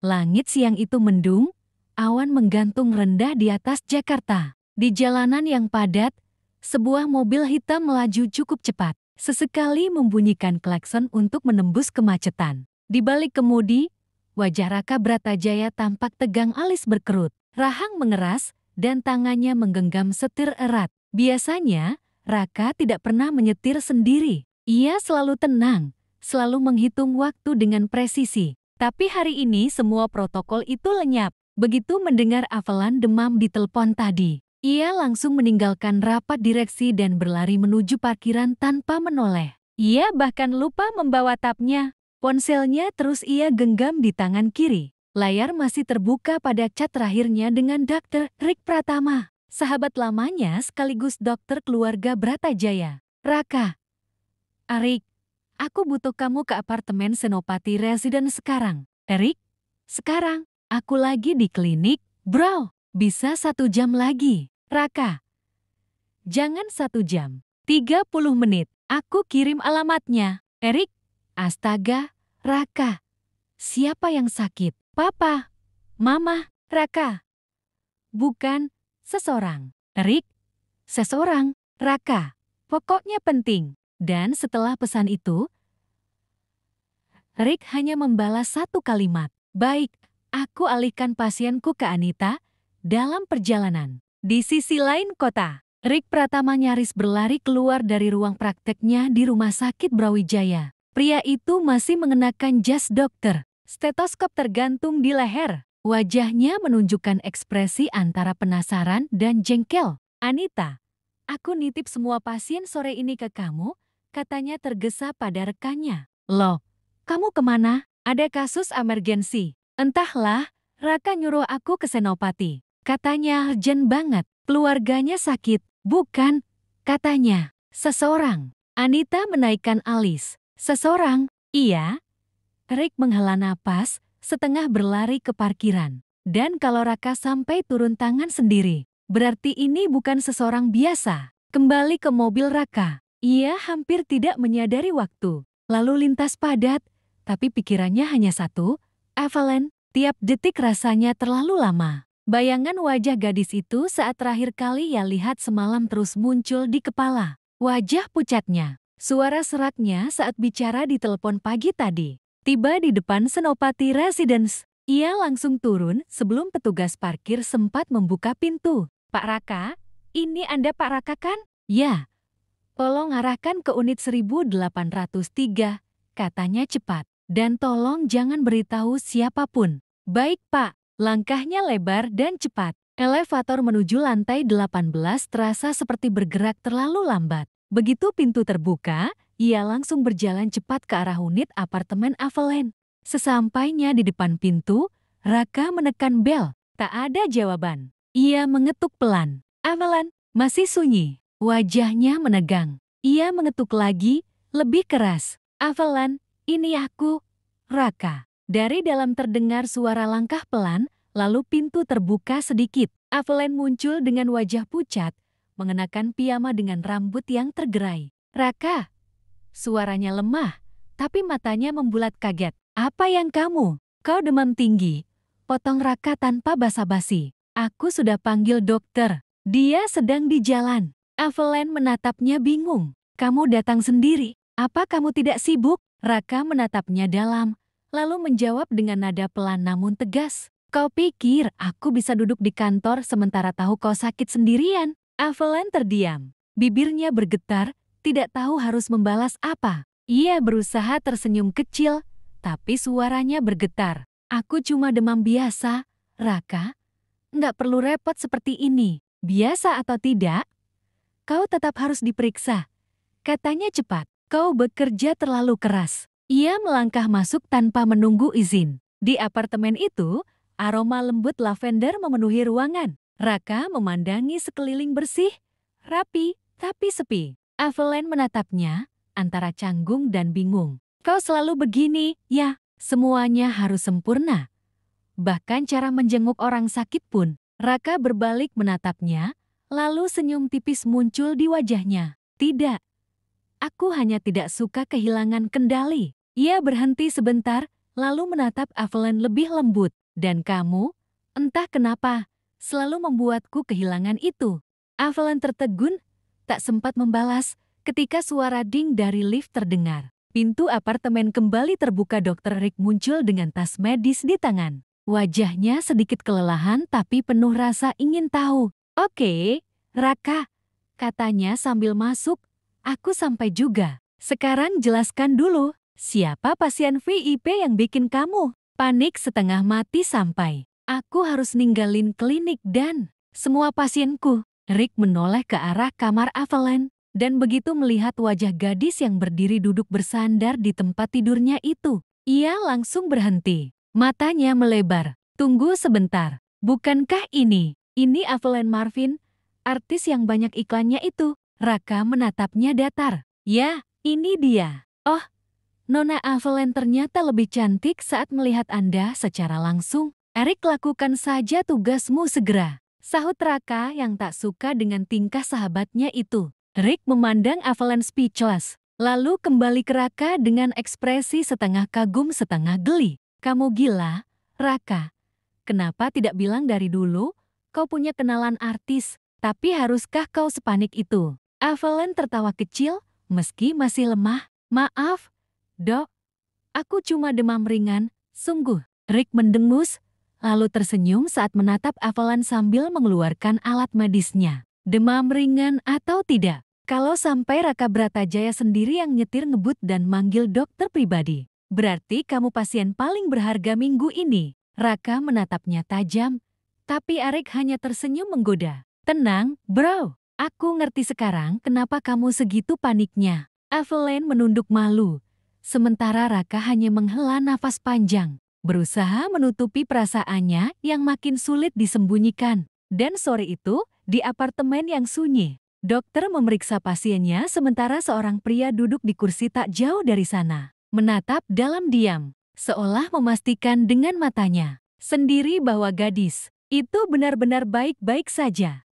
Langit siang itu mendung, awan menggantung rendah di atas Jakarta. Di jalanan yang padat, sebuah mobil hitam melaju cukup cepat. Sesekali membunyikan klakson untuk menembus kemacetan. Di balik kemudi, wajah Raka Bratajaya tampak tegang, alis berkerut, rahang mengeras, dan tangannya menggenggam setir erat. Biasanya, Raka tidak pernah menyetir sendiri. Ia selalu tenang, selalu menghitung waktu dengan presisi. Tapi hari ini semua protokol itu lenyap. Begitu mendengar Avalon demam di telepon tadi, ia langsung meninggalkan rapat direksi dan berlari menuju parkiran tanpa menoleh. Ia bahkan lupa membawa tapnya. Ponselnya terus ia genggam di tangan kiri. Layar masih terbuka pada chat terakhirnya dengan Dr. Rick Pratama, sahabat lamanya sekaligus dokter keluarga Bratajaya. Raka, Arik, aku butuh kamu ke apartemen Senopati Residence sekarang. Erik, sekarang, aku lagi di klinik, bro. Bisa 1 jam lagi. Raka, jangan 1 jam. 30 menit, aku kirim alamatnya. Erik, astaga, Raka. Siapa yang sakit? Papa, Mama, Raka. Bukan, seseorang. Erik, seseorang, Raka. Pokoknya penting. Dan setelah pesan itu, Rick hanya membalas satu kalimat. Baik, aku alihkan pasienku ke Anita dalam perjalanan. Di sisi lain kota, Rick Pratama nyaris berlari keluar dari ruang prakteknya di Rumah Sakit Brawijaya. Pria itu masih mengenakan jas dokter, stetoskop tergantung di leher. Wajahnya menunjukkan ekspresi antara penasaran dan jengkel. Anita, aku nitip semua pasien sore ini ke kamu, katanya tergesa pada rekannya. Loh, kamu kemana? Ada kasus emergensi. Entahlah, Raka nyuruh aku ke Senopati. Katanya urgent banget, keluarganya sakit. Bukan, katanya, seseorang. Anita menaikkan alis. Seseorang? Iya. Rick menghela napas, setengah berlari ke parkiran. Dan kalau Raka sampai turun tangan sendiri, berarti ini bukan seseorang biasa. Kembali ke mobil Raka. Ia hampir tidak menyadari waktu. Lalu lintas padat, tapi pikirannya hanya satu, Avalon. Tiap detik rasanya terlalu lama. Bayangan wajah gadis itu saat terakhir kali ia lihat semalam terus muncul di kepala. Wajah pucatnya, suara seraknya saat bicara di telepon pagi tadi. Tiba di depan Senopati Residence, ia langsung turun sebelum petugas parkir sempat membuka pintu. Pak Raka, ini Anda Pak Raka kan? Ya. Tolong arahkan ke unit 1803, katanya cepat. Dan tolong jangan beritahu siapapun. Baik Pak, langkahnya lebar dan cepat. Elevator menuju lantai 18 terasa seperti bergerak terlalu lambat. Begitu pintu terbuka, ia langsung berjalan cepat ke arah unit apartemen Avalon. Sesampainya di depan pintu, Raka menekan bel. Tak ada jawaban. Ia mengetuk pelan. Avalon, masih sunyi. Wajahnya menegang. Ia mengetuk lagi, lebih keras. Avalon, ini aku, Raka. Dari dalam terdengar suara langkah pelan, lalu pintu terbuka sedikit. Avalon muncul dengan wajah pucat, mengenakan piyama dengan rambut yang tergerai. Raka. Suaranya lemah, tapi matanya membulat kaget. Apa yang kamu? Kau demam tinggi. Potong Raka tanpa basa-basi. Aku sudah panggil dokter. Dia sedang di jalan. Avalon menatapnya bingung. Kamu datang sendiri. Apa kamu tidak sibuk? Raka menatapnya dalam, lalu menjawab dengan nada pelan namun tegas. Kau pikir aku bisa duduk di kantor sementara tahu kau sakit sendirian? Avalon terdiam. Bibirnya bergetar, tidak tahu harus membalas apa. Ia berusaha tersenyum kecil, tapi suaranya bergetar. Aku cuma demam biasa, Raka. Nggak perlu repot seperti ini. Biasa atau tidak, kau tetap harus diperiksa. Katanya cepat. Kau bekerja terlalu keras. Ia melangkah masuk tanpa menunggu izin. Di apartemen itu, aroma lembut lavender memenuhi ruangan. Raka memandangi sekeliling bersih, rapi, tapi sepi. Avalon menatapnya, antara canggung dan bingung. Kau selalu begini, ya, semuanya harus sempurna. Bahkan cara menjenguk orang sakit pun. Raka berbalik menatapnya, lalu senyum tipis muncul di wajahnya. Tidak. Aku hanya tidak suka kehilangan kendali. Ia berhenti sebentar, lalu menatap Evelyn lebih lembut. Dan kamu, entah kenapa, selalu membuatku kehilangan itu. Evelyn tertegun, tak sempat membalas, ketika suara ding dari lift terdengar. Pintu apartemen kembali terbuka. Dr. Rick muncul dengan tas medis di tangan. Wajahnya sedikit kelelahan tapi penuh rasa ingin tahu. Oke, Raka, katanya sambil masuk. Aku sampai juga. Sekarang jelaskan dulu, siapa pasien VIP yang bikin kamu panik setengah mati sampai aku harus ninggalin klinik dan semua pasienku? Rick menoleh ke arah kamar Evelyn, dan begitu melihat wajah gadis yang berdiri duduk bersandar di tempat tidurnya itu, ia langsung berhenti. Matanya melebar. Tunggu sebentar, bukankah ini Evelyn Marvin, artis yang banyak iklannya itu? Raka menatapnya datar. Ya, ini dia. Oh, Nona Evelyn ternyata lebih cantik saat melihat Anda secara langsung. Eric, lakukan saja tugasmu segera, sahut Raka yang tak suka dengan tingkah sahabatnya itu. Rick memandang Evelyn speechless, lalu kembali ke Raka dengan ekspresi setengah kagum setengah geli. Kamu gila, Raka? Kenapa tidak bilang dari dulu? Kau punya kenalan artis, tapi haruskah kau sepanik itu? Evelyn tertawa kecil, meski masih lemah. Maaf, Dok, aku cuma demam ringan, sungguh. Rick mendengus, lalu tersenyum saat menatap Evelyn sambil mengeluarkan alat medisnya. Demam ringan atau tidak, kalau sampai Raka Bratajaya sendiri yang nyetir ngebut dan manggil dokter pribadi, berarti kamu pasien paling berharga minggu ini. Raka menatapnya tajam, tapi Eric hanya tersenyum menggoda. Tenang, bro, aku ngerti sekarang kenapa kamu segitu paniknya. Evelyn menunduk malu. Sementara Raka hanya menghela nafas panjang, berusaha menutupi perasaannya yang makin sulit disembunyikan. Dan sore itu, di apartemen yang sunyi, dokter memeriksa pasiennya sementara seorang pria duduk di kursi tak jauh dari sana, menatap dalam diam, seolah memastikan dengan matanya sendiri bahwa gadis itu benar-benar baik-baik saja.